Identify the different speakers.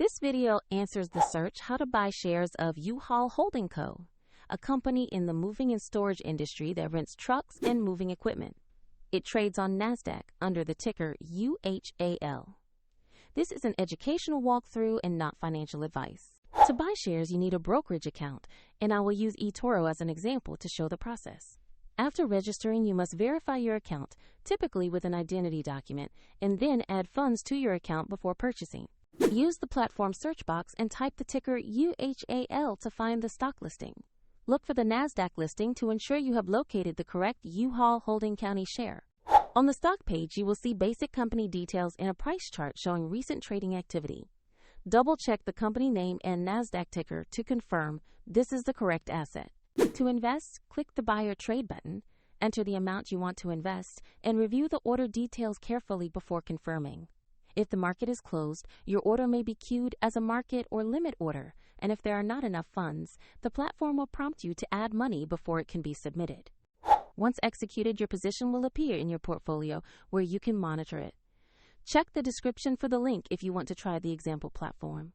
Speaker 1: This video answers the search how to buy shares of UHAL Holding Co., a company in the moving and storage industry that rents trucks and moving equipment. It trades on NASDAQ under the ticker UHAL. This is an educational walkthrough and not financial advice. To buy shares, you need a brokerage account, and I will use eToro as an example to show the process. After registering, you must verify your account, typically with an identity document, and then add funds to your account before purchasing. Use the platform search box and type the ticker UHAL to find the stock listing. Look for the NASDAQ listing to ensure you have located the correct UHAL Holding Company share. On the stock page, you will see basic company details and a price chart showing recent trading activity. Double-check the company name and NASDAQ ticker to confirm this is the correct asset. To invest, click the Buy or Trade button, enter the amount you want to invest, and review the order details carefully before confirming. If the market is closed, your order may be queued as a market or limit order, and if there are not enough funds, the platform will prompt you to add money before it can be submitted. Once executed, your position will appear in your portfolio where you can monitor it. Check the description for the link if you want to try the example platform.